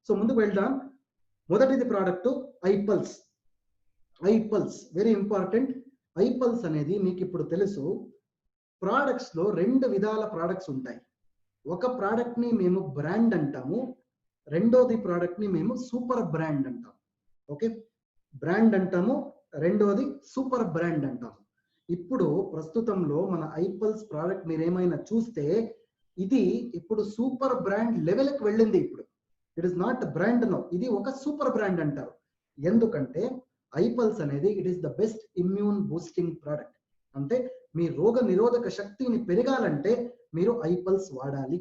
So ముందుకు వెళ్దాం. మొదటిది ప్రోడక్ట్ ఐపల్స్. ఐపల్స్ వెరీ ఇంపార్టెంట్. ఐపల్స్ అనేది మీకు ఇప్పుడు తెలుసు, ప్రోడక్ట్స్ లో రెండు విధాల ప్రోడక్ట్స్ ఉంటాయి. ఒక ప్రోడక్ట్ ని మేము బ్రాండ్ అంటాము, రెండోది ప్రోడక్ట్ ని మేము సూపర్ బ్రాండ్ అంటాము. ఓకే, బ్రాండ్ అంటాము, రెండోది సూపర్ బ్రాండ్ అంటాము. ఇప్పుడు ప్రస్తుతంలో మన ఐపల్స్ ప్రోడక్ట్ మీరు ఏమైనా చూస్తే ఇది ఇప్పుడు సూపర్ బ్రాండ్ లెవెల్కి వెళ్ళింది. ఇప్పుడు it is not brand no, ఇది ఒక సూపర్ బ్రాండ్ అంటారు. ఎందుకంటే ఐపల్స్ అనేది it is the best immune boosting product. అంటే మీ రోగ నిరోధక శక్తిని పెరగాలంటే మీరు ఐపల్స్ వాడాలి.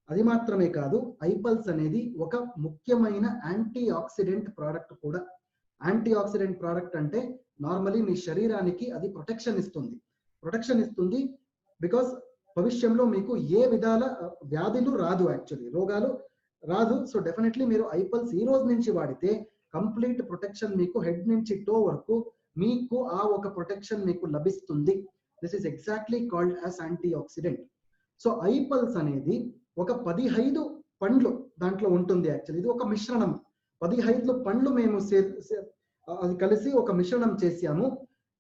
అది మాత్రమే కాదు, ఐపల్స్ అనేది ఒక ముఖ్యమైన యాంటీ ఆక్సిడెంట్ ప్రోడక్ట్ కూడా. యాంటీ ఆక్సిడెంట్ ప్రోడక్ట్ అంటే నార్మలీ మీ శరీరానికి అది ప్రొటెక్షన్ ఇస్తుంది. బికాస్ భవిష్యంలో మీకు ఏ విధాల వ్యాధులు రాదు, యాక్చువల్లీ రోగాలు రాదు. సో డెఫినెట్లీ మీరు ఐపల్స్ ఈ రోజు నుంచి వాడితే కంప్లీట్ ప్రొటెక్షన్ మీకు హెడ్ నుంచి టో వరకు మీకు ఆ ఒక ప్రొటెక్షన్ మీకు లభిస్తుంది. This is exactly called as antioxidant. So ఐపల్స్ అనేది ఒక 15 పండ్లు దాంట్లో ఉంటుంది. యాక్చువల్లీ ఇది ఒక మిశ్రణం. 15 పండ్లు మేము అది కలిసి ఒక మిశ్రణం చేసాము,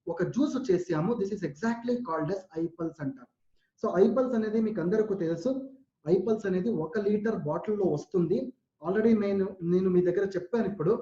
ఒక జ్యూస్ చేసాము. This is exactly called as ఐపల్స్ అంటారు. సో ఐపల్స్ అనేది మీకు అందరికీ తెలుసు. ఐపల్స్ అనేది 1 లీటర్ బాటిల్లో వస్తుంది. ఆల్రెడీ నేను మీ దగ్గర చెప్పాను. ఇప్పుడు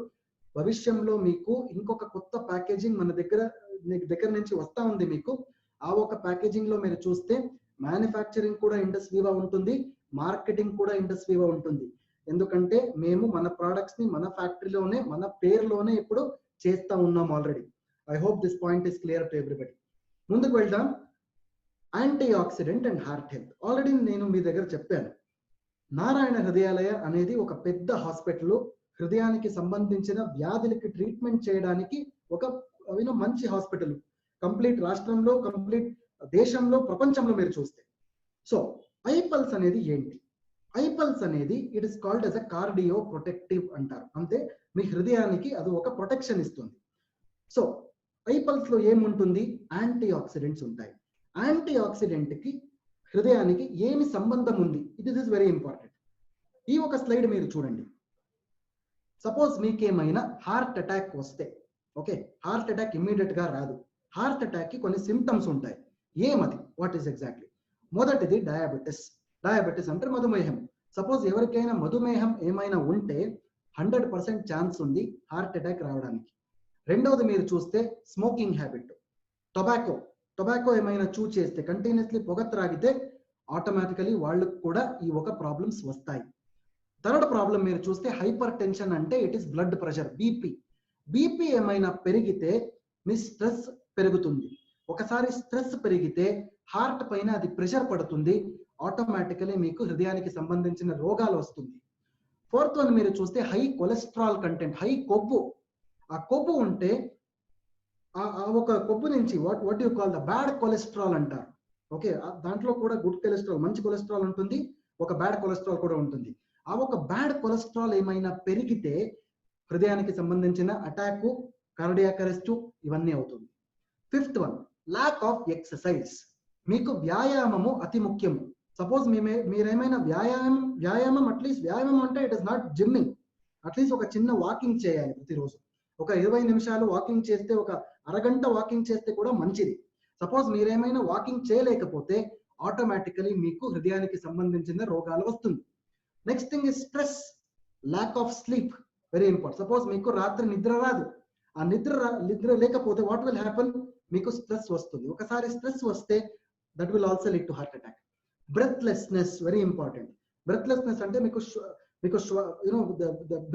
భవిష్యంలో మీకు ఇంకొక కొత్త ప్యాకేజింగ్ మన దగ్గర నుంచి వస్తా ఉంది. మీకు ఆ ఒక ప్యాకేజింగ్ లో మీరు చూస్తే మ్యానుఫ్యాక్చరింగ్ కూడా ఇండస్ వివా ఉంటుంది, మార్కెటింగ్ కూడా ఇండస్ వివా ఉంటుంది. ఎందుకంటే మేము మన ప్రోడక్ట్స్ ని మన ఫ్యాక్టరీలోనే మన పేరులోనే ఇప్పుడు చేస్తా ఉన్నాం already. I hope this point is clear to everybody. ముందుకు వెళ్దాం. Anti oxidant and heart health. Already నేను మీ దగ్గర చెప్పాను, నారాయణ హృదయాలయ అనేది ఒక పెద్ద హాస్పిటల్. హృదయానికి సంబంధించిన వ్యాధులకి ట్రీట్మెంట్ చేయడానికి ఒక మంచి హాస్పిటల్. కంప్లీట్ రాష్ట్రంలో, కంప్లీట్ దేశంలో, ప్రపంచంలో మీరు చూస్తే. సో ఐపల్స్ అనేది ఏంటి? ఐపల్స్ అనేది it is called as a cardio protective అంటారు. అంటే మీ హృదయానికి అది ఒక ప్రొటెక్షన్ ఇస్తుంది. సో ఐపల్స్ లో ఏముంటుంది? యాంటీ ఆక్సిడెంట్స్ ఉంటాయి. యాంటీ ఆక్సిడెంట్ కి హృదయానికి ఏమి సంబంధం ఉంది? This is very important. ఈ ఒక స్లైడ్ మీరు చూడండి. సపోజ్ మీకేమైనా హార్ట్ అటాక్ వస్తే, ఓకే, హార్ట్ అటాక్ ఇమ్మీడియట్ గా రాదు. హార్ట్ అటాక్ కి కొన్ని సిమ్టమ్స్ ఉంటాయి. ఏమది? What is exactly? మొదటిది డయాబెటిస్. డయాబెటిస్ అంటే మధుమేహం. సపోజ్ ఎవరికైనా మధుమేహం ఏమైనా ఉంటే 100% ఛాన్స్ ఉంది హార్ట్ అటాక్ రావడానికి. రెండవది మీరు చూస్తే స్మోకింగ్ హ్యాబిట్. టొబాకో ఏమైనా చేస్తే, కంటిన్యూస్లీ పొగ త్రాగితే ఆటోమేటికలీ వాళ్ళకు కూడా ఈ ఒక ప్రాబ్లమ్స్ వస్తాయి. థర్డ్ ప్రాబ్లం మీరు చూస్తే హైపర్ టెన్షన్, అంటే it is blood pressure, BP ఏమైనా పెరిగితే మీ స్ట్రెస్ పెరుగుతుంది. ఒకసారి స్ట్రెస్ పెరిగితే హార్ట్ పైన అది ప్రెషర్ పడుతుంది, ఆటోమేటికలీ మీకు హృదయానికి సంబంధించిన రోగాలు వస్తుంది. ఫోర్త్ వన్ మీరు చూస్తే హై కొలెస్ట్రాల్ కంటెంట్, హై కొవ్వు. ఆ కొవ్వు ఉంటే ఆ ఒక కొవ్వు నుంచి what you call the bad cholesterol అంటారు. ఓకే, దాంట్లో కూడా గుడ్ కొలెస్ట్రాల్, మంచి కొలెస్ట్రాల్ ఉంటుంది, ఒక బ్యాడ్ కొలెస్ట్రాల్ కూడా ఉంటుంది. ఆ ఒక బ్యాడ్ కొలెస్ట్రాల్ ఏమైనా పెరిగితే హృదయానికి సంబంధించిన అటాక్, కార్డియాక్ అరెస్ట్ ఇవన్నీ అవుతుంది. Fifth one lack of exercise. మీకు వ్యాయామము అతి ముఖ్యము. సపోజ్ మీరేమైనా వ్యాయామం అట్లీస్ట్ వ్యాయామం అంటే it is not gymming, at least ఒక చిన్న వాకింగ్ చేయాలి ప్రతిరోజు. ఒక 20 నిమిషాలు వాకింగ్ చేస్తే, ఒక అరగంట వాకింగ్ చేస్తే కూడా మంచిది. సపోజ్ మీరేమైనా వాకింగ్ చేయలేకపోతే ఆటోమేటికలీ మీకు హృదయానికి సంబంధించిన రోగాలు వస్తుంది. Next thing is stress, lack of sleep, very important. Suppose మీకు రాత్రి నిద్ర రాదు, ఆ నిద్ర లేకపోతే వాట్ విల్ హ్యాపన్? మీకు స్ట్రెస్ వస్తుంది. ఒకసారి స్ట్రెస్ వస్తే that will also lead to heart attack. Breathlessness, very important. Breathlessness అంటే మీకు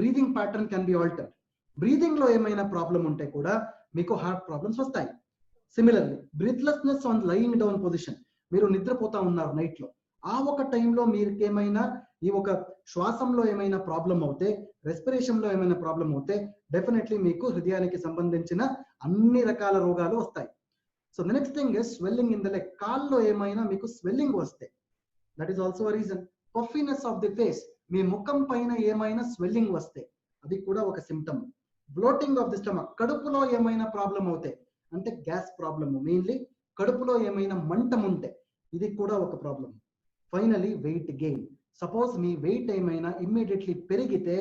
breathing pattern can be altered. Breathing లో ఏమైనా ప్రాబ్లం ఉంటే కూడా మీకు హార్ట్ ప్రాబ్లమ్స్ వస్తాయి. Similarly breathlessness on lying down position, మీరు నిద్రపోతా ఉన్నారు నైట్ లో, ఆ ఒక టైంలో మీకేమైనా ఈ ఒక శ్వాసంలో ఏమైనా ప్రాబ్లం అవుతే, రెస్పిరేషన్ లో ఏమైనా ప్రాబ్లం అవుతే డెఫినెట్లీ మీకు హృదయానికి సంబంధించిన అన్ని రకాల రోగాలు వస్తాయి. So the next thing is swelling in the leg. కాల్లో ఏమైనా మీకు స్వెల్లింగ్ వస్తే that is also reason. Puffiness of the face, మీ ముఖం పైన ఏమైనా స్వెల్లింగ్ వస్తే అది కూడా ఒక symptom. Bloating of the stomach, కడుపులో ఏమైనా ప్రాబ్లం అవుతే, అంటే గ్యాస్ ప్రాబ్లమ్, మెయిన్లీ కడుపులో ఏమైనా మంటం ఉంటే ఇది కూడా ఒక problem. Finally weight gain, suppose మీ వెయిట్ ఏమైనా ఇమ్మీడియట్లీ పెరిగితే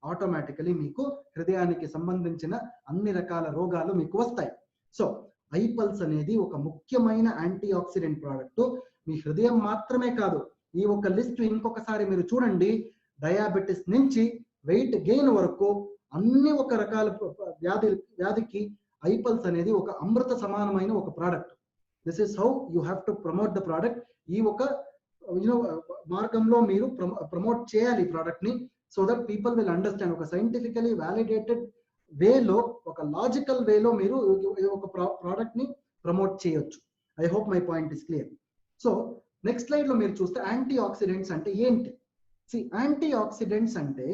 ఆటోమేటికలీ మీకు హృదయానికి సంబంధించిన అన్ని రకాల రోగాలు మీకు వస్తాయి. సో ఐపల్స్ అనేది ఒక ముఖ్యమైన యాంటీ ఆక్సిడెంట్ ప్రోడక్ట్. మీ హృదయం మాత్రమే కాదు, ఈ ఒక లిస్ట్ ఇంకొకసారి మీరు చూడండి, డయాబెటిస్ నుంచి వెయిట్ గెయిన్ వరకు అన్ని ఒక రకాల వ్యాధికి ఐపల్స్ అనేది ఒక అమృత సమానమైన ఒక product. This is how you have to promote the product. ఈ ఒక మార్గంలో మీరు ప్రమోట్ చేయాలి ఈ ప్రోడక్ట్ ని, so that people will understand. ఒక సైంటిఫికలీ వ్యాలిడేటెడ్ వేలో, ఒక లాజికల్ వేలో మీరు ఒక ప్రోడక్ట్ ని ప్రమోట్ చేయొచ్చు. I hope my point is clear. So next slide లో మీరు చూస్తే యాంటీ ఆక్సిడెంట్స్ అంటే ఏంటి? యాంటీ ఆక్సిడెంట్స్ అంటే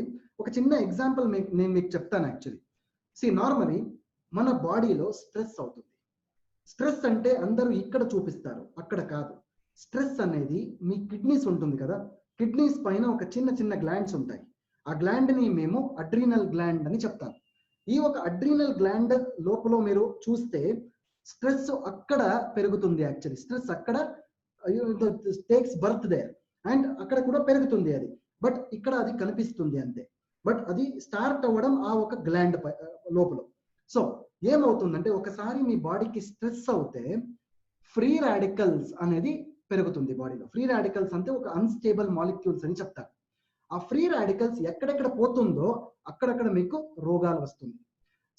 ఒక చిన్న ఎగ్జాంపుల్ నేను మీకు చెప్తాను యాక్చువల్లీ. నార్మలీ మన బాడీలో స్ట్రెస్ అవుతుంది. స్ట్రెస్ అంటే అందరూ ఇక్కడ చూపిస్తారు, అక్కడ కాదు. స్ట్రెస్ అనేది మీ కిడ్నీస్ ఉంటుంది కదా, కిడ్నీస్ పైన ఒక చిన్న చిన్న గ్లాండ్స్ ఉంటాయి. ఆ గ్లాండ్ ని మేము అడ్రీనల్ గ్లాండ్ అని చెప్తాం. ఈ ఒక అడ్రీనల్ గ్లాండ్ లోపల మీరు చూస్తే స్ట్రెస్ అక్కడ పెరుగుతుంది. యాక్చువల్లీ స్ట్రెస్ అక్కడ టేక్స్ బర్త్ దేర్ అండ్ అక్కడ కూడా పెరుగుతుంది అది, బట్ ఇక్కడ అది కనిపిస్తుంది అంతే. బట్ అది స్టార్ట్ అవ్వడం ఆ ఒక గ్లాండ్ లోపల. సో ఏమవుతుందంటే ఒకసారి మీ బాడీకి స్ట్రెస్ అవుతే ఫ్రీ రాడికల్స్ అనేది పెరుగుతుంది బాడీలో. ఫ్రీ రాడికల్స్ అంటే ఒక అన్స్టేబుల్ మాలిక్యూల్స్ అని చెప్తారు. ఆ ఫ్రీ రాడికల్స్ ఎక్కడెక్కడ పోతుందో అక్కడక్కడ మీకు రోగాలు వస్తుంది.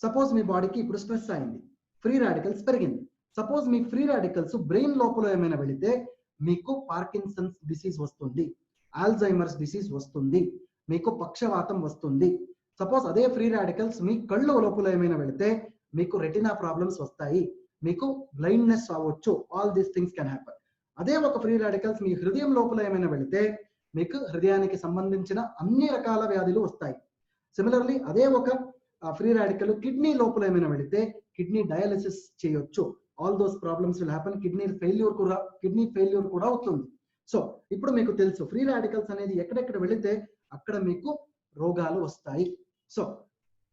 సపోజ్ మీ బాడీకి ఇప్పుడు స్ట్రెస్ అయింది, ఫ్రీ రాడికల్స్ పెరిగింది. సపోజ్ మీ ఫ్రీ రాడికల్స్ బ్రెయిన్ లోపల ఏమైనా వెళితే మీకు పార్కిన్సన్స్ డిసీజ్ వస్తుంది, ఆల్జైమర్స్ డిసీజ్ వస్తుంది, మీకు పక్షవాతం వస్తుంది. సపోజ్ అదే ఫ్రీ రాడికల్స్ మీ కళ్ళు లోపల ఏమైనా వెళితే మీకు రెటినా ప్రాబ్లమ్స్ వస్తాయి, మీకు బ్లైండ్నెస్ అవ్వచ్చు. All these things can happen. అదే ఒక ఫ్రీ రాడికల్స్ మీ హృదయం లోపల ఏమైనా వెళితే మీకు హృదయానికి సంబంధించిన అన్ని రకాల వ్యాధులు వస్తాయి. సిమిలర్లీ అదే ఒక ఫ్రీ రాడికల్ కిడ్నీ లోపల ఏమైనా వెళితే కిడ్నీ డయాలిసిస్ చేయొచ్చు. All those problems will happen. Kidney failure కూడా అవుతుంది. సో ఇప్పుడు మీకు తెలుసు ఫ్రీ రాడికల్స్ అనేది ఎక్కడెక్కడ వెళితే అక్కడ మీకు రోగాలు వస్తాయి. సో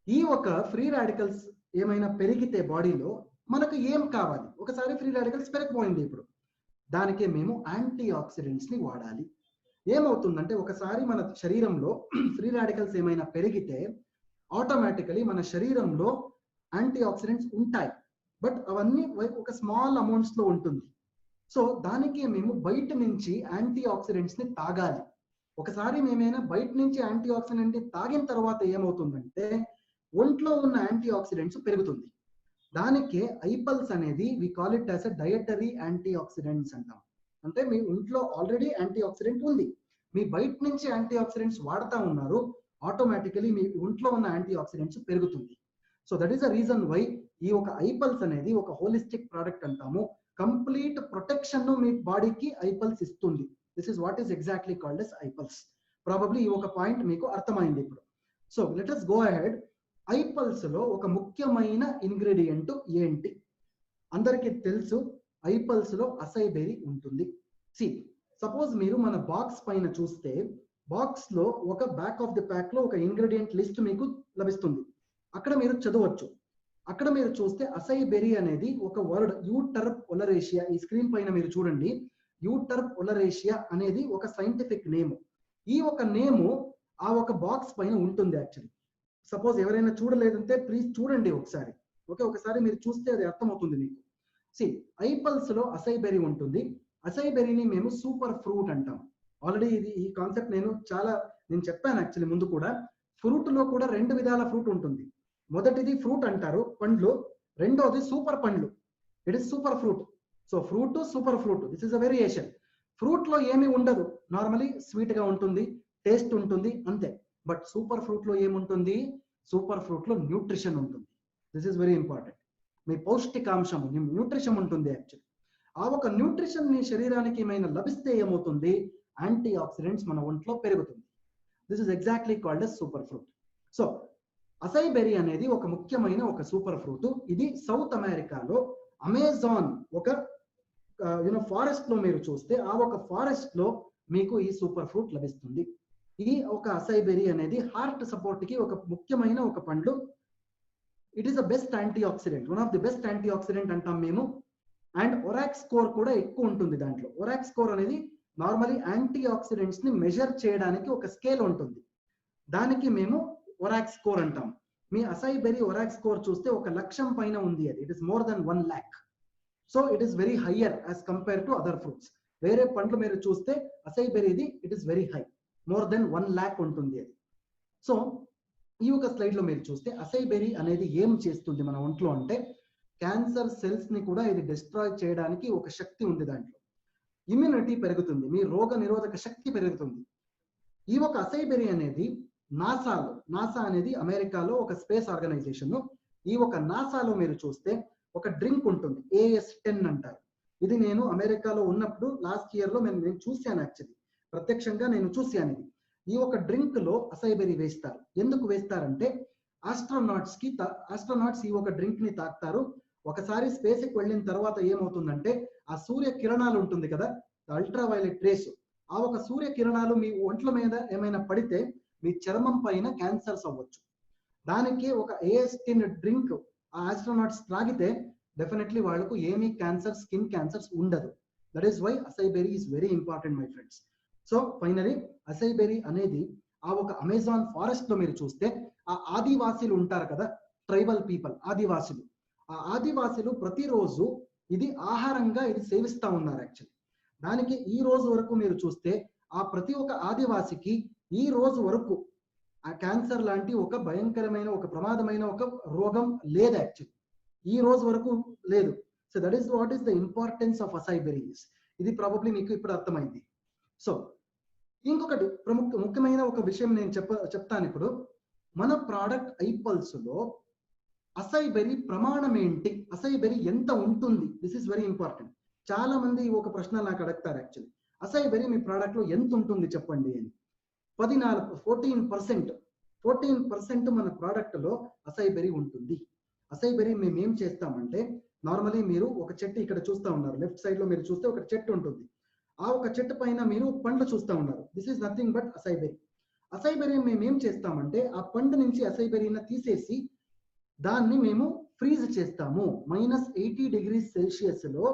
ఈ ఒక ఫ్రీ రాడికల్స్ ఏమైనా పెరిగితే బాడీలో మనకు ఏం కావాలి? ఒకసారి ఫ్రీ రాడికల్స్ పెరిగిపోయింది, ఇప్పుడు దానికే మేము యాంటీ ఆక్సిడెంట్స్ ని వాడాలి. ఏమవుతుందంటే ఒకసారి మన శరీరంలో ఫ్రీ రాడికల్స్ ఏమైనా పెరిగితే ఆటోమేటికలీ మన శరీరంలో యాంటీ ఆక్సిడెంట్స్ ఉంటాయి, బట్ అవన్నీ ఒక స్మాల్ అమౌంట్స్ లో ఉంటుంది. సో దానికి మేము బయట నుంచి యాంటీ ఆక్సిడెంట్స్ ని తాగాలి. ఒకసారి మేమైనా బయట నుంచి యాంటీ ఆక్సిడెంట్ ని తాగిన తర్వాత ఏమవుతుందంటే ఒంట్లో ఉన్న యాంటీ ఆక్సిడెంట్స్ పెరుగుతుంది. దానికే ఐపల్స్ అనేది we call it as a dietary antioxidants అంటాం. అంటే మీ ఒంట్లో ఆల్రెడీ యాంటీ ఆక్సిడెంట్ ఉంది, మీ బయట నుంచి యాంటీ ఆక్సిడెంట్స్ వాడుతూ ఉన్నారు, ఆటోమేటికలీ మీ ఒంట్లో ఉన్న యాంటీ ఆక్సిడెంట్స్ పెరుగుతుంది. So that is the reason why ఈ ఒక ఐపల్స్ అనేది ఒక హోలిస్టిక్ ప్రోడక్ట్ అంటాము. కంప్లీట్ ప్రొటెక్షన్ మీ బాడీకి ఐపల్స్ ఇస్తుంది. This is what is exactly called as ఐపల్స్. ప్రాబబ్లీ ఈ ఒక పాయింట్ మీకు అర్థమైంది ఇప్పుడు. So let us go ahead. ఐపల్స్ లో ఒక ముఖ్యమైన ఇంగ్రీడియంట్ ఏంటి? అందరికీ తెలుసు, ఐపల్స్ లో అసైబెరీ ఉంటుంది. సపోజ్ మీరు మన బాక్స్ పైన చూస్తే బాక్స్ లో ఒక బ్యాక్ ఆఫ్ ది ప్యాక్ లో ఒక ఇంగ్రీడియంట్ లిస్ట్ మీకు లభిస్తుంది. అక్కడ మీరు చదవచ్చు. అక్కడ మీరు చూస్తే అసైబెరీ అనేది ఒక వర్డ్, యూటర్ప్ ఒలరేషియా. ఈ స్క్రీన్ పైన మీరు చూడండి, యూటర్ప్ ఒలరేషియా అనేది ఒక సైంటిఫిక్ నేమ్. ఈ ఒక నేము ఆ ఒక బాక్స్ పైన ఉంటుంది యాక్చువల్లీ. సపోజ్ ఎవరైనా చూడలేదంటే ప్లీజ్ చూడండి ఒకసారి. ఓకే, ఒకసారి మీరు చూస్తే అది అర్థమవుతుంది మీకు. ఐపల్స్ లో అసైబెరీ ఉంటుంది. అసైబెరీని మేము సూపర్ ఫ్రూట్ అంటాం. ఆల్రెడీ ఈ కాన్సెప్ట్ నేను చెప్పాను యాక్చువల్లీ ముందు కూడా. ఫ్రూట్ లో కూడా రెండు విధాల ఫ్రూట్ ఉంటుంది. మొదటిది ఫ్రూట్ అంటారు, పండ్లు. రెండోది సూపర్ పండ్లు, it is super fruit. So fruit, super fruit, this is a variation. Fruit లో ఏమీ ఉండదు, నార్మలీ స్వీట్ గా ఉంటుంది, టేస్ట్ ఉంటుంది అంతే. బట్ సూపర్ ఫ్రూట్ లో ఏముంటుంది? సూపర్ ఫ్రూట్ లో న్యూట్రిషన్ ఉంటుంది. This is very important. మీ పౌష్టికాంశము, న్యూట్రిషన్ ఉంటుంది యాక్చువల్లీ. ఆ ఒక న్యూట్రిషన్ మీ శరీరానికి ఏమైనా లభిస్తే ఏమవుతుంది? యాంటీ ఆక్సిడెంట్స్ మన ఒంట్లో పెరుగుతుంది. This is exactly called yes super fruit. So అసైబెరీ అనేది ఒక ముఖ్యమైన ఒక సూపర్ ఫ్రూట్. ఇది సౌత్ అమెరికాలో అమెజాన్ ఒక ఫారెస్ట్ లో మీరు చూస్తే ఆ ఒక ఫారెస్ట్ లో మీకు ఈ సూపర్ ఫ్రూట్ లభిస్తుంది. ఈ ఒక అసైబెరీ అనేది హార్ట్ సపోర్ట్ కి ఒక ముఖ్యమైన ఒక పండు. It is the best anti oxidant, one of the best anti oxidant అంటాం మేము. అండ్ ఒరాక్స్ స్కోర్ కూడా ఎక్కువ ఉంటుంది దాంట్లో. ఒరాక్స్ స్కోర్ అనేది నార్మలీ యాంటీ ఆక్సిడెంట్స్ ని మెజర్ చేయడానికి ఒక స్కేల్ ఉంటుంది, దానికి మేము ఒరాక్ స్కోర్ అంటాం. మీ అసై బెర్రీ ఒరాక్ స్కోర్ చూస్తే 1,00,000 పైన ఉంది, అది it is more than 1 lakh. So it is very higher as compare to other fruits. వేరే పండ్లు మీరు చూస్తే అసై బెర్రీది it is very high, more than 1 lakh ఉంటుంది అది. సో ఈ ఒక స్లైడ్ లో మీరు చూస్తే అసై బెర్రీ అనేది ఏం చేస్తుంది మన ఒంట్లో అంటే, క్యాన్సర్ సెల్స్ ని కూడా ఇది డిస్ట్రాయ్ చేయడానికి ఒక శక్తి ఉంది దాంట్లో. ఇమ్యూనిటీ పెరుగుతుంది, మీ రోగ నిరోధక శక్తి పెరుగుతుంది. ఈ ఒక అసై బెర్రీ అనేది నాసా అనేది అమెరికాలో ఒక స్పేస్ ఆర్గనైజేషన్. ఈ ఒక నాసాలో మీరు చూస్తే ఒక డ్రింక్ ఉంటుంది, AS10 అంటారు. ఇది నేను అమెరికాలో ఉన్నప్పుడు లాస్ట్ ఇయర్ లో నేను చూశాను, యాక్చువల్లీ ప్రత్యక్షంగా నేను చూశాను ఇది. ఈ ఒక డ్రింక్ లో అసై బెర్రీ వేస్తారు. ఎందుకు వేస్తారంటే ఆస్ట్రోనాట్స్ ఈ ఒక డ్రింక్ ని తాగుతారు. ఒకసారి స్పేస్ కి వెళ్ళిన తర్వాత ఏమవుతుందంటే, ఆ సూర్య కిరణాలు ఉంటుంది కదా, అల్ట్రా వైలెట్ రేస్, ఆ ఒక సూర్య కిరణాలు మీ ఒంట్ల మీద ఏమైనా పడితే మీ చర్మం పైన క్యాన్సర్స్ అవ్వచ్చు. దానికి ఒక AS10 డ్రింక్ ఆ ఆస్ట్రోనాట్స్ త్రాగితే డెఫినెట్లీ వాళ్ళకు ఏమీ క్యాన్సర్, స్కిన్ క్యాన్సర్స్ ఉండదు. That is why acai berry is very important my friends. So finally acai berry అనేది ఆ ఒక అమెజాన్ ఫారెస్ట్ లో మీరు చూస్తే ఆ ఆదివాసీలు ఉంటారు కదా, ట్రైబల్ పీపుల్, ఆదివాసులు, ఆ ఆదివాసులు ప్రతిరోజు ఇది ఆహారంగా ఇది సేవిస్తా ఉన్నారు యాక్చువల్లీ. దానికి ఈ రోజు వరకు మీరు చూస్తే ఆ ప్రతి ఒక్క ఆదివాసికి ఈ రోజు వరకు ఆ క్యాన్సర్ లాంటి ఒక భయంకరమైన ఒక ప్రమాదమైన ఒక రోగం లేదు యాక్చువల్లీ, ఈ రోజు వరకు లేదు. So that is what is the importance of అసై berries. ఇది ప్రాబబ్లీ మీకు ఇప్పుడు అర్థమైంది. సో ఇంకొకటి ముఖ్యమైన ఒక విషయం నేను చెప్తాను ఇప్పుడు. మన ప్రోడక్ట్ ఐపల్స్ లో అసై బెర్రీ ప్రమాణం ఏంటి, అసై బెర్రీ ఎంత ఉంటుంది, దిస్ ఇస్ వెరీ ఇంపార్టెంట్. చాలా మంది ఒక ప్రశ్న నాకు అడుగుతారు యాక్చువల్లీ, అసై బెర్రీ మీ ప్రోడక్ట్ లో ఎంత ఉంటుంది చెప్పండి అని. 14% మన ప్రోడక్ట్ లో అసై బెర్రీ ఉంటుంది. అసై బెర్రీ మేము ఏం చేస్తామంటే, నార్మలీ మీరు ఒక చెట్టు ఇక్కడ చూస్తా ఉన్నారు, లెఫ్ట్ సైడ్ లో మీరు చూస్తే ఒక చెట్టు ఉంటుంది. ఆ ఒక చెట్టు పైన మీరు పండ్లు చూస్తా ఉన్నారు. This is nothing but అసై berry. అసై berry మేము ఏం చేస్తామంటే, ఆ పండు నుంచి అసై బెర్రీని తీసేసి దాన్ని మేము ఫ్రీజ్ చేస్తాము. -80 degrees Celsius లో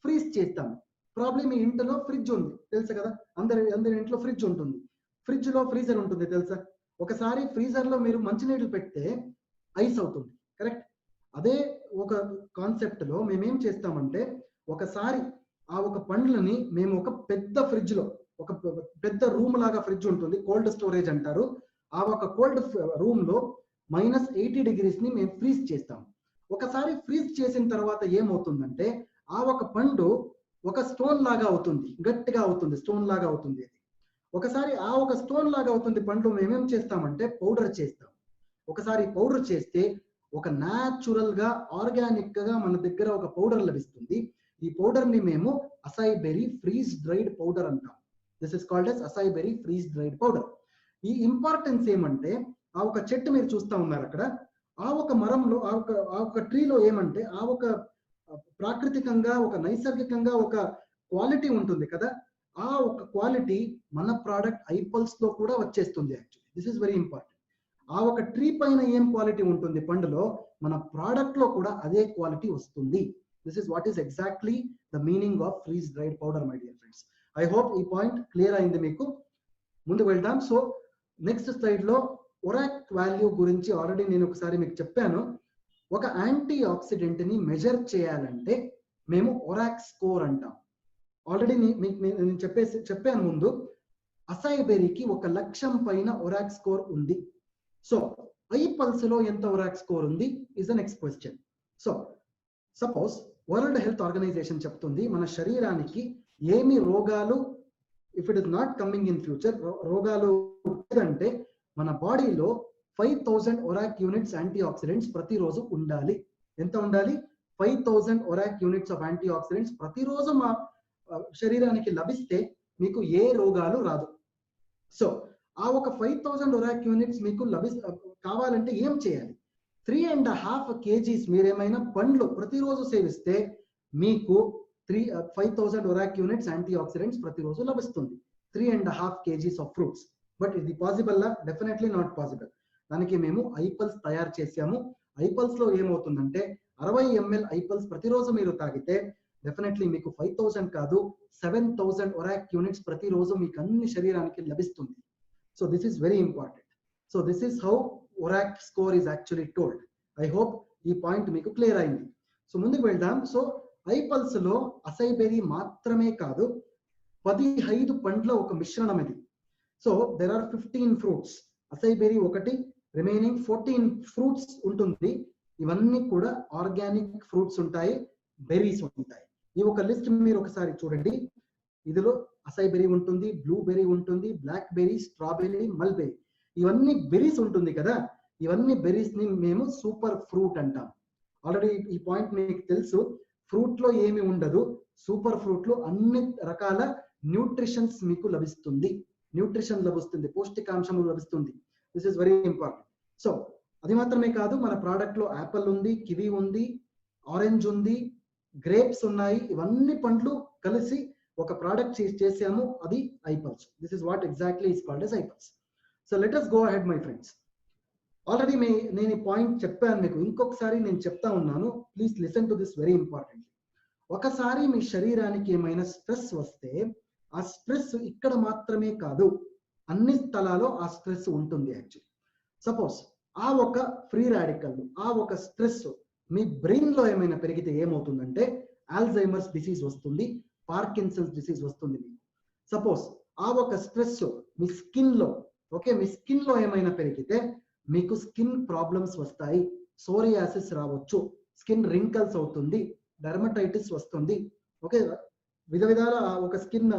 ఫ్రీజ్ చేస్తాము. ప్రాబ్లం మీ ఇంట్లో ఫ్రిడ్జ్ ఉంది తెలుసా కదా, అందరి ఇంట్లో ఫ్రిడ్జ్ ఉంటుంది. ఫ్రిడ్జ్ లో ఫ్రీజర్ ఉంటుంది తెలుసా. ఒకసారి ఫ్రీజర్ లో మీరు మంచినీళ్ళు పెడితే ఐస్ అవుతుంది, కరెక్ట్. అదే ఒక కాన్సెప్ట్ లో మేమేం చేస్తామంటే, ఒకసారి ఆ ఒక పండ్లని మేము ఒక పెద్ద ఫ్రిడ్జ్ లో, ఒక పెద్ద రూమ్ లాగా ఫ్రిడ్జ్ ఉంటుంది, కోల్డ్ స్టోరేజ్ అంటారు. ఆ ఒక కోల్డ్ రూమ్ లో -80 degrees ని మేము ఫ్రీజ్ చేస్తాం. ఒకసారి ఫ్రీజ్ చేసిన తర్వాత ఏమవుతుందంటే, ఆ ఒక పండు ఒక స్టోన్ లాగా అవుతుంది, గట్టిగా అవుతుంది, స్టోన్ లాగా అవుతుంది. ఒకసారి ఆ ఒక స్టోన్ లాగా అవుతుంది పండు, మేమేం చేస్తామంటే పౌడర్ చేస్తాం. ఒకసారి పౌడర్ చేస్తే ఒక న్యాచురల్ గా ఆర్గానిక్ గా మన దగ్గర ఒక పౌడర్ లభిస్తుంది. ఈ పౌడర్ ని మేము అసై బెర్రీ ఫ్రీజ్ డ్రైడ్ పౌడర్ అంటాం. This is called as అసై berry freeze dried powder. ఈ ఇంపార్టెన్స్ ఏమంటే, ఆ ఒక చెట్టు మీరు చూస్తా ఉన్నారు అక్కడ, ఆ ఒక మరంలో ఆ ఒక ట్రీలో ఏమంటే, ఆ ఒక ప్రాకృతికంగా ఒక నైసర్గికంగా ఒక క్వాలిటీ ఉంటుంది కదా, ఆ ఒక క్వాలిటీ మన ప్రోడక్ట్ ఐపల్స్ లో కూడా వచ్చేస్తుంది actually. This is very important. ఆ ఒక ట్రీ పైన ఏం క్వాలిటీ ఉంటుంది పండులో, మన ప్రోడక్ట్ లో కూడా అదే క్వాలిటీ వస్తుంది. This is what is exactly the meaning of freeze dried powder my dear friends. I hope ఈ పాయింట్ క్లియర్ అయింది మీకు. ముందుకు వెళ్దాం. సో నెక్స్ట్ స్లైడ్ లో ఒరాక్ వాల్యూ గురించి ఆల్రెడీ నేను ఒకసారి మీకు చెప్పాను. ఒక యాంటీ ఆక్సిడెంట్ ని మెజర్ చేయాలంటే మేము ఒరాక్ స్కోర్ అంటాం. ఆల్రెడీ నేను చెప్పాను ముందు, అసై బెర్రీకి 1,00,000 పైన ఒరాక్ స్కోర్ ఉంది. సో ఐపల్స్ లో ఎంత ఒరాక్ స్కోర్ ఉంది is the next question. So suppose World Health Organization చెప్తుంది, మన శరీరానికి ఏమి రోగాలు, if it is not coming in future, రోగాలు అంటే మన బాడీలో 5,000 ఒరాక్ యూనిట్స్ యాంటీ ఆక్సిడెంట్స్ ప్రతిరోజు ఉండాలి. ఎంత ఉండాలి? 5,000 ORAC units of antioxidants ప్రతిరోజు మా శరీరానికి లభిస్తే మీకు ఏ రోగాలు రాదు. సో ఆ ఒక 5,000 ఒరాక్ యూనిట్స్ మీకు కావాలంటే ఏం చేయాలి? 3.5 kgs మీరేమైనా పండ్లు ప్రతిరోజు సేవిస్తే మీకు 5,000 ఒరాక్ యూనిట్స్ యాంటీ ఆక్సిడెంట్స్ ప్రతిరోజు లభిస్తుంది. 3.5 kgs ఆఫ్ ఫ్రూట్స్. బట్ ఇది possible law? Definitely not possible. దానికి మేము ఐపల్స్ తయారు చేసాము. ఐపల్స్ లో ఏమవుతుందంటే 60 ml ఐపల్స్ ప్రతిరోజు మీరు తాగితే డెఫినెట్లీ మీకు 5000 కాదు 7000 ఒరాక్ యూనిట్స్ ప్రతిరోజు మీకు అన్ని శరీరానికి లభిస్తుంది. So this is very important. So this is how ఒరాక్ score is actually told. I hope ఈ పాయింట్ మీకు క్లియర్ అయింది. సో ముందుకు వెళ్దాం. సో ఐపల్స్ లో అసైబెరీ మాత్రమే కాదు 15 పండ్ల ఒక మిశ్రణం ఇది. So there are 15 fruits. Acai berry ఒకటి, రిమైనింగ్ 14 ఫ్రూట్స్ ఉంటుంది. ఇవన్నీ కూడా ఆర్గానిక్ ఫ్రూట్స్ ఉంటాయి, బెర్రీస్ ఉంటాయి. ఈ ఒక లిస్ట్ మీరు ఒకసారి చూడండి. ఇందులో అసైబెరీ ఉంటుంది, బ్లూబెర్రీ ఉంటుంది, బ్లాక్ బెర్రీ, స్ట్రాబెర్రీ, మల్బెర్రీ, ఇవన్నీ బెర్రీస్ ఉంటుంది కదా. ఇవన్నీ బెర్రీస్ ని మేము సూపర్ ఫ్రూట్ అంటాం. ఆల్రెడీ ఈ పాయింట్ మీకు తెలుసు. ఫ్రూట్ లో ఏమి ఉండదు, సూపర్ ఫ్రూట్ లో అన్ని రకాల న్యూట్రిషన్స్ మీకు లభిస్తుంది, న్యూట్రిషన్ లభిస్తుంది, పౌష్టికాంశం లభిస్తుంది. This is very important. So అది మాత్రమే కాదు, మన ప్రోడక్ట్ లో యాపిల్ ఉంది, కివి ఉంది, ఆరెంజ్ ఉంది, గ్రేప్స్ ఉన్నాయి. ఇవన్నీ పండ్లు కలిసి ఒక ప్రోడక్ట్ చేసాము, అది ఐపల్స్. This is what exactly is called as ఐపల్స్. So let us go ahead my friends. Already నేను ఈ పాయింట్ చెప్పాను మీకు, ఇంకొకసారి నేను చెప్తా ఉన్నాను. Please listen to this very important. ఒకసారి మీ శరీరానికి ఏమైనా స్ట్రెస్ వస్తే ఆ స్ట్రెస్ ఇక్కడ మాత్రమే కాదు, అన్ని స్థలాల్లో ఆ స్ట్రెస్ ఉంటుంది. యాక్చువల్లీ సపోజ్ ఆ ఒక ఫ్రీ రాడికల్, ఆ ఒక స్ట్రెస్ మీ బ్రెయిన్ లో ఏమైనా పెరిగితే ఏమవుతుందంటే ఆల్జైమర్స్ డిసీజ్ వస్తుంది, పార్కిన్సన్స్ డిసీజ్ వస్తుంది. సపోజ్ ఆ ఒక స్ట్రెస్ మీ స్కిన్ లో, ఓకే, మీ స్కిన్ లో ఏమైనా పెరిగితే మీకు స్కిన్ ప్రాబ్లమ్స్ వస్తాయి, సోరియాసిస్ రావచ్చు, స్కిన్ రింకల్స్ అవుతుంది, డర్మటైటిస్ వస్తుంది, ఓకే, విధాల ఒక స్కిన్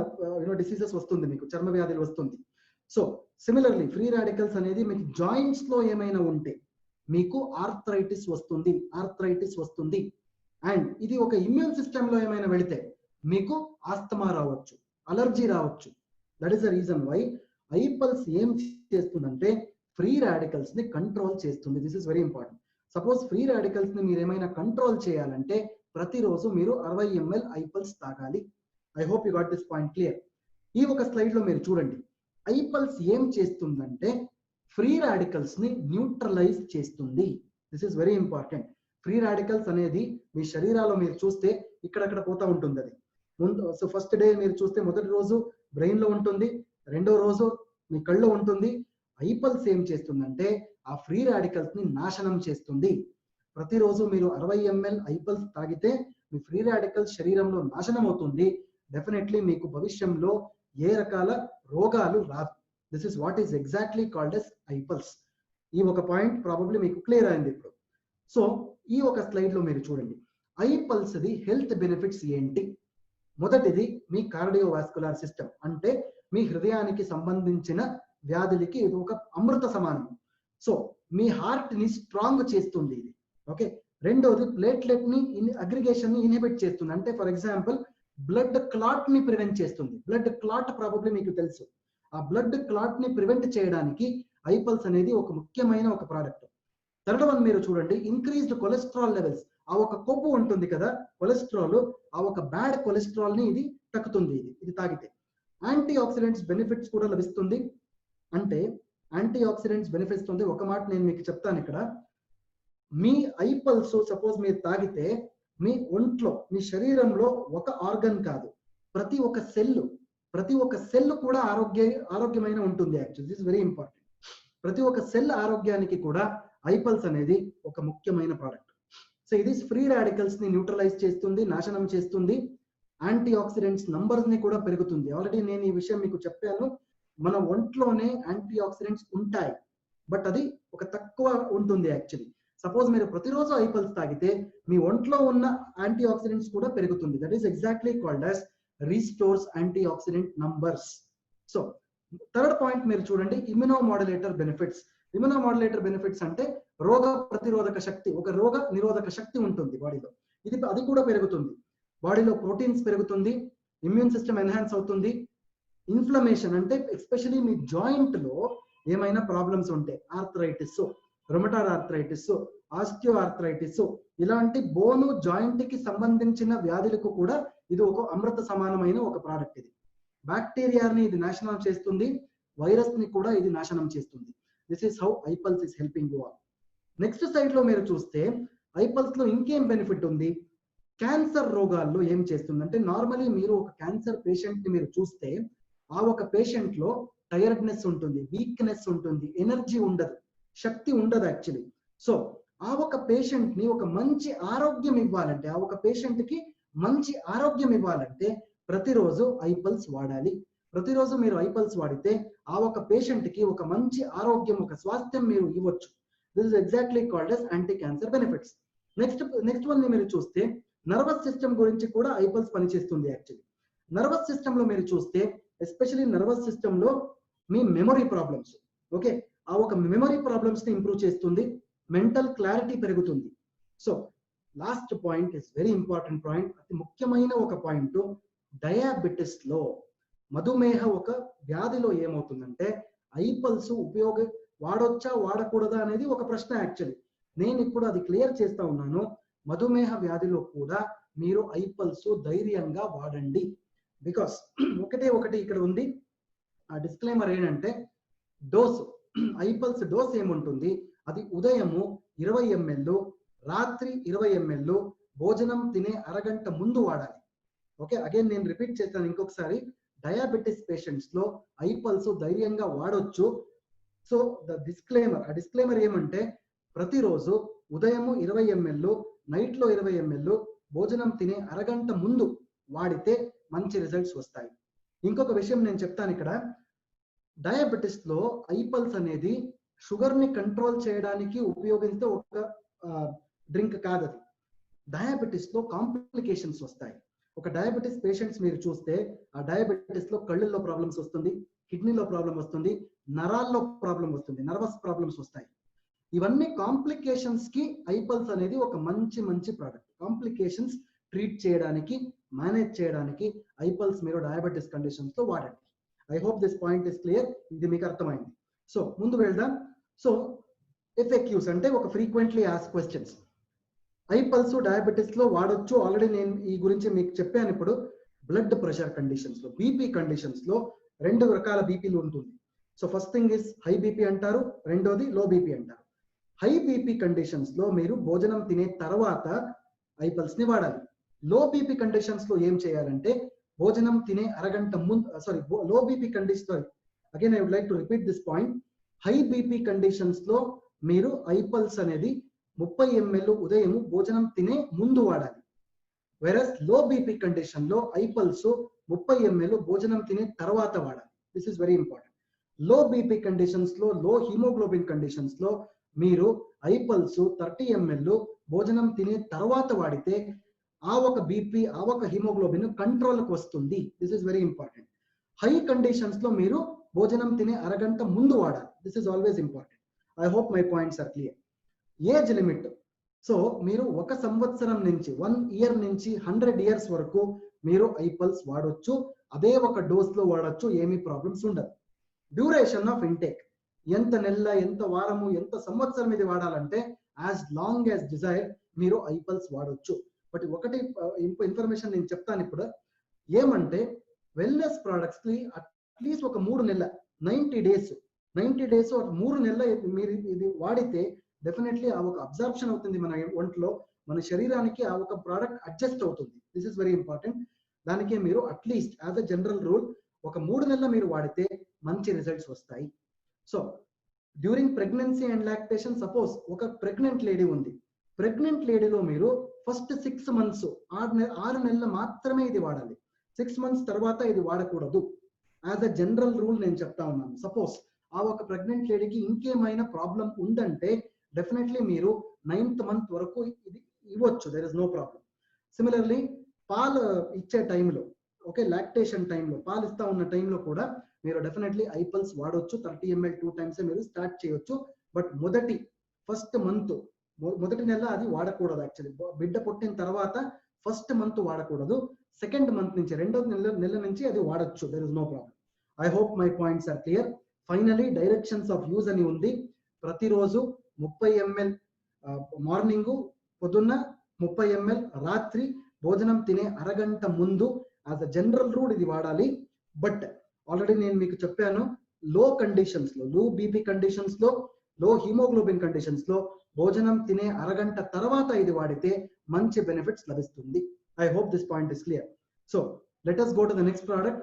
డిసీజెస్ వస్తుంది, మీకు చర్మ వ్యాధులు వస్తుంది. సో సిమిలర్లీ ఫ్రీ రాడికల్స్ అనేది మీకు జాయింట్స్ లో ఏమైనా ఉంటే మీకు ఆర్థరైటిస్ వస్తుంది. అండ్ ఇది ఒక ఇమ్యూన్ సిస్టమ్ లో ఏమైనా వెళితే మీకు ఆస్తమా రావచ్చు, అలర్జీ రావచ్చు. That is the reason why ఐపల్స్ ఏం చేస్తుందంటే ఫ్రీ రాడికల్స్ ని కంట్రోల్ చేస్తుంది. This is very important. Suppose free radicals ని మీరు ఏమైనా కంట్రోల్ చేయాలంటే ప్రతిరోజు మీరు 60 ml ఐపల్స్ తాగాలి. I hope you got this point clear. ఈ ఒక స్లైడ్ లో మీరు చూడండి, ఐపల్స్ ఏం చేస్తుందంటే ఫ్రీ రాడికల్స్ ని న్యూట్రలైజ్ చేస్తుంది. This is very important. Free radicals అనేది మీ శరీరాల్లో మీరు చూస్తే ఇక్కడక్కడ పోతా ఉంటుంది. అది ముందు సో ఫస్ట్ డే మీరు చూస్తే మొదటి రోజు బ్రెయిన్ లో ఉంటుంది, రెండో రోజు మీ కళ్ళలో ఉంటుంది. ఐపల్స్ ఏం చేస్తుందంటే ఆ ఫ్రీ రాడికల్స్ ని నాశనం చేస్తుంది. ప్రతిరోజు మీరు 60 ml ఐపల్స్ తాగితే మీ ఫ్రీ రాడికల్స్ శరీరంలో నాశనం అవుతుంది. డెఫినెట్లీ మీకు భవిష్యంలో ఏ రకాల రోగాలు రాదు. This is what is exactly called as ఐపల్స్. ఈ ఒక పాయింట్ ప్రాబబ్లీ మీకు క్లియర్ అయింది ఇప్పుడు. సో ఈ ఒక స్లైడ్ లో మీరు చూడండి, ఐపల్స్ ది హెల్త్ బెనిఫిట్స్ ఏంటి. మొదటిది మీ కార్డియోవాస్కులర్ సిస్టమ్, అంటే మీ హృదయానికి సంబంధించిన వ్యాధులకి ఇది ఒక అమృత సమానం. సో మీ హార్ట్ ని స్ట్రాంగ్ చేస్తుంది ఇది, ఓకే. రెండోది ప్లేట్లెట్ ని అగ్రిగేషన్ ని ఇన్హిబిట్ చేస్తుంది, అంటే ఫర్ ఎగ్జాంపుల్ బ్లడ్ క్లాట్ ని ప్రివెంట్ చేస్తుంది. బ్లడ్ క్లాట్ ప్రాబబ్లీ మీకు తెలుసు. ఆ బ్లడ్ క్లాట్ ని ప్రివెంట్ చేయడానికి ఐపల్స్ అనేది ఒక ముఖ్యమైన ఒక ప్రోడక్ట్. థర్డ్ వన్ మీరు చూడండి, ఇంక్రీజ్డ్ కొలెస్ట్రాల్ లెవెల్స్. ఆ ఒక కొవ్వు ఉంటుంది కదా, కొలెస్ట్రాల్, ఆ ఒక బ్యాడ్ కొలెస్ట్రాల్ ని ఇది తగ్గుతుంది ఇది తాగితే. యాంటీ ఆక్సిడెంట్స్ బెనిఫిట్స్ కూడా లభిస్తుంది. అంటే యాంటీ ఆక్సిడెంట్స్ బెనిఫిట్స్ ఉంది. ఒక మాట నేను మీకు చెప్తాను ఇక్కడ, మీ ఐపల్స్ సపోజ్ మీరు తాగితే మీ ఒంట్లో, మీ శరీరంలో ఒక ఆర్గన్ కాదు, ప్రతి ఒక్క సెల్ కూడా ఆరోగ్యమైన ఉంటుంది. Actually this is very important. ప్రతి ఒక్క సెల్ ఆరోగ్యానికి కూడా ఐపల్స్ అనేది ఒక ముఖ్యమైన ప్రోడక్ట్. సో ఇది ఫ్రీ రాడికల్స్ ని న్యూట్రలైజ్ చేస్తుంది, నాశనం చేస్తుంది. యాంటీ ఆక్సిడెంట్స్ నంబర్స్ ని కూడా పెరుగుతుంది. ఆల్రెడీ నేను ఈ విషయం మీకు చెప్పాను, మన ఒంట్లోనే యాంటీ ఆక్సిడెంట్స్ ఉంటాయి, బట్ అది ఒక తక్కువ ఉంటుంది. యాక్చువల్లీ సపోజ్ మీరు ప్రతిరోజు ఐపల్స్ తాగితే మీ ఒంట్లో ఉన్న యాంటీ ఆక్సిడెంట్స్ కూడా పెరుగుతుంది. That is exactly called as restores antioxidant numbers. So third point మీరు చూడండి, ఇమ్యునోమాడ్యులేటర్ బెనిఫిట్స్. ఇమ్యునోమాడ్యులేటర్ బెనిఫిట్స్ అంటే రోగ ప్రతిరోధక శక్తి, ఒక రోగ నిరోధక శక్తి ఉంటుంది బాడీలో, అది కూడా పెరుగుతుంది. బాడీలో ప్రోటీన్స్ పెరుగుతుంది, ఇమ్యూన్ సిస్టమ్ ఎన్హాన్స్ అవుతుంది. ఇన్ఫ్లమేషన్ అంటే ఎస్పెషలీ మీ జాయింట్ లో ఏమైనా ప్రాబ్లమ్స్ ఉంటే, arthritis, rheumatoid arthritis, osteo arthritis, ఇలాంటి బోను జాయింట్ కి సంబంధించిన వ్యాధులకు కూడా ఇది ఒక అమృత సమానమైన ఒక ప్రోడక్ట్. ఇది బ్యాక్టీరియాని ఇది నాశనం చేస్తుంది, వైరస్ ని కూడా ఇది నాశనం చేస్తుంది. దిస్ ఈస్ హౌ ఐపల్స్ is helping you all. Next side లో మీరు చూస్తే ఐపల్స్ లో ఇంకేం బెనిఫిట్ ఉంది. క్యాన్సర్ రోగాల్లో ఏం చేస్తుందంటే, నార్మలీ మీరు ఒక క్యాన్సర్ పేషెంట్ ని మీరు చూస్తే ఆ ఒక పేషెంట్ లో టైర్డ్నెస్ ఉంటుంది, వీక్నెస్ ఉంటుంది, ఎనర్జీ ఉండదు, శక్తి ఉండదు యాక్చువల్లీ. సో ఆ ఒక పేషెంట్ ని ఒక మంచి ఆరోగ్యం ఇవ్వాలంటే, ఆ ఒక పేషెంట్ కి మంచి ఆరోగ్యం ఇవ్వాలంటే ప్రతిరోజు ఐపల్స్ వాడాలి. ప్రతిరోజు మీరు ఐపల్స్ వాడితే ఆ ఒక పేషెంట్ కి ఒక మంచి ఆరోగ్యం, ఒక స్వాస్థ్యం మీరు ఇవ్వచ్చు. This is exactly called as anti cancer benefits. Next one ని మీరు చూస్తే నర్వస్ సిస్టమ్ గురించి కూడా ఐపల్స్ పనిచేస్తుంది యాక్చువల్లీ. నర్వస్ సిస్టమ్ లో మీరు చూస్తే ఎస్పెషల్లీ నర్వస్ సిస్టమ్ లో మీ మెమొరీ ప్రాబ్లమ్స్, ఓకే, ఆ ఒక మెమొరీ ప్రాబ్లమ్స్ ని ఇంప్రూవ్ చేస్తుంది, మెంటల్ క్లారిటీ పెరుగుతుంది. So last point is very important point, అతి ముఖ్యమైన ఒక పాయింట్. డయాబెటిస్ లో, మధుమేహ ఒక వ్యాధిలో ఏమవుతుందంటే ఐపల్స్ వాడొచ్చా వాడకూడదా అనేది ఒక ప్రశ్న యాక్చువల్లీ. నేను ఇప్పుడు అది క్లియర్ చేస్తా ఉన్నాను. మధుమేహ వ్యాధిలో కూడా మీరు ఐపల్స్ ధైర్యంగా వాడండి. బికాస్ ఒకటి ఇక్కడ ఉంది, ఆ డిస్క్లైమర్ ఏంటంటే డోస్, ఐపల్స్ డోస్ ఏముంటుంది, అది ఉదయము 20 ml, రాత్రి 20 ml, భోజనం తినే అరగంట ముందు వాడాలి. ఓకే, అగైన్ నేను రిపీట్ చేస్తాను ఇంకొకసారి. డయాబెటిస్ పేషెంట్స్ లో ఐపల్స్ ధైర్యంగా వాడొచ్చు. సో ద డిస్క్లైమర్, ఆ డిస్క్లైమర్ ఏమంటే ప్రతిరోజు ఉదయము 20 ml, నైట్ లో 20 ml, భోజనం తినే అరగంట ముందు వాడితే మంచి రిజల్ట్స్ వస్తాయి. ఇంకొక విషయం నేను చెప్తాను ఇక్కడ, డయాబెటిస్ లో ఐపల్స్ అనేది షుగర్ ని కంట్రోల్ చేయడానికి ఉపయోగించే ఒక డ్రింక్ కాదు. అది డయాబెటిస్ లో కాంప్లికేషన్స్ వస్తాయి. ఒక డయాబెటిస్ పేషెంట్స్ మీరు చూస్తే ఆ డయాబెటిస్ లో కళ్ళల్లో ప్రాబ్లమ్స్ వస్తుంది, కిడ్నీలో ప్రాబ్లం వస్తుంది, నరాల్లో ప్రాబ్లం వస్తుంది, నర్వస్ ప్రాబ్లమ్స్ వస్తాయి. ఇవన్నీ కాంప్లికేషన్స్ కి ఐపల్స్ అనేది ఒక మంచి ప్రోడక్ట్. కాంప్లికేషన్స్ ట్రీట్ చేయడానికి, మేనేజ్ చేయడానికి ఐపల్స్ మీరు డయాబెటిస్ కండిషన్స్ లో వాడండి. I hope this point is clear. ఇది మీకు అర్థమైంది. సో ముందు వెళ్దాం. సో ఎఫ్ఏక్యూస్ అంటే ఒక ఫ్రీక్వెంట్లీ ఆస్క్ క్వశ్చన్స్. ఐపల్స్ డయాబెటిస్ లో వాడొచ్చు, ఆల్రెడీ నేను ఈ గురించి మీకు చెప్పాను. ఇప్పుడు బ్లడ్ ప్రెషర్ కండిషన్స్ లో, బీపీ కండిషన్స్ లో 2 రకాల బీపీలు ఉంటుంది. So first thing is high BP అంటారు, రెండోది లో బీపీ అంటారు. హై బీపీ కండిషన్స్ లో మీరు భోజనం తినే తర్వాత ఐపల్స్ ని వాడాలి. లో బీపీ కండిషన్స్ లో ఏం చేయాలంటే భోజనం తినే అరగంట ముందు, low BP condition, again I would like to repeat this point. High BP conditions లో మీరు ఐపల్స్ అనేది 30 ml ఉదయం భోజనం తినే ముందు వాడాలి. వెరస్ లో బీపీ కండిషన్ లో ఐపల్స్ 30 ml భోజనం తినే తర్వాత వాడాలి. This is very important. Low BP conditions లో, లో హిమోగ్లోబిన్ కండిషన్స్ లో మీరు ఐపల్స్ 30 ml భోజనం తినే తర్వాత వాడితే ఆ ఒక బీపీ, ఆ ఒక హిమోగ్లోబిన్ కంట్రోల్కి వస్తుంది. This is very important. High conditions లో మీరు భోజనం తినే అరగంట ముందు వాడాలి. This is always important. I hope my points are clear. Age limit, so మీరు 1 సంవత్సరం నుంచి 1 year నుంచి 100 years వరకు మీరు ఐపల్స్ వాడొచ్చు. అదే ఒక డోస్ లో వాడొచ్చు, ఏమీ ప్రాబ్లమ్స్ ఉండదు. డ్యూరేషన్ ఆఫ్ ఇంటేక్, ఎంత నెల, ఎంత వారము, ఎంత సంవత్సరం ఇది వాడాలంటే యాజ్ లాంగ్ యాజ్ డిజైర్ మీరు ఐపల్స్ వాడొచ్చు. బట్ ఒకటి ఇన్ఫర్మేషన్ నేను చెప్తాను ఇప్పుడు, ఏమంటే వెల్నెస్ ప్రోడక్ట్స్ కి అట్లీస్ట్ ఒక 3 నెలల 90 days 3 నెలల మీరు ఇది వాడితే డెఫినెట్లీ ఆ ఒక అబ్జర్ప్షన్ అవుతుంది మన ఒంట్లో, మన శరీరానికి ఆ ఒక ప్రోడక్ట్ అడ్జస్ట్ అవుతుంది. This is very important. దానికే మీరు at least as a general rule ఒక 3 నెలల మీరు వాడితే మంచి రిజల్ట్స్ వస్తాయి. So during pregnancy and lactation, suppose ఒక ప్రెగ్నెంట్ లేడీ ఉంది, ప్రెగ్నెంట్ లేడీలో మీరు ఫస్ట్ 6 months 6 నెలలు మాత్రమే ఇది వాడాలి. 6 months తర్వాత ఇది వాడకూడదు. యాజ్ అ జనరల్ రూల్ నేను చెప్తా ఉన్నాను. సపోజ్ ఆ ఒక ప్రెగ్నెంట్ లేడీకి ఇంకేమైనా ప్రాబ్లం ఉందంటే డెఫినెట్లీ మీరు 9th month వరకు ఇది ఇవ్వచ్చు, there is no problem. Similarly పాలు ఇచ్చే టైంలో, ఓకే, లాక్టేషన్ టైంలో, పాలు ఇస్తా ఉన్న టైంలో కూడా మీరు డెఫినెట్లీ ఐపల్స్ వాడొచ్చు. 30 ml 2 times మీరు స్టార్ట్ చేయొచ్చు. బట్ ఫస్ట్ మంత్, మొదటి నెల అది వాడకూడదు. యాక్చువల్లీ బిడ్డ పుట్టిన తర్వాత ఫస్ట్ మంత్ వాడకూడదు. సెకండ్ మంత్ నుంచి, రెండో నెల నుంచి అది వాడొచ్చు, there is no problem. I hope my points are clear. Finally directions of use అని ఉంది. ప్రతిరోజు 30 ml మార్నింగ్, పొద్దున్న 30 ml రాత్రి, భోజనం తినే అరగంట ముందు యాజ్ అ జనరల్ రూల్ ఇది వాడాలి. బట్ ఆల్రెడీ నేను మీకు చెప్పాను, లో కండిషన్స్ లో, లో బీపీ కండిషన్స్ లో, లో హిమోగ్లోబిన్ కండిషన్స్ లో భోజనం తినే అరగంట తర్వాత ఇది వాడితే మంచి బెనిఫిట్స్ లభిస్తుంది. I hope this point is clear. So let us go to the next product.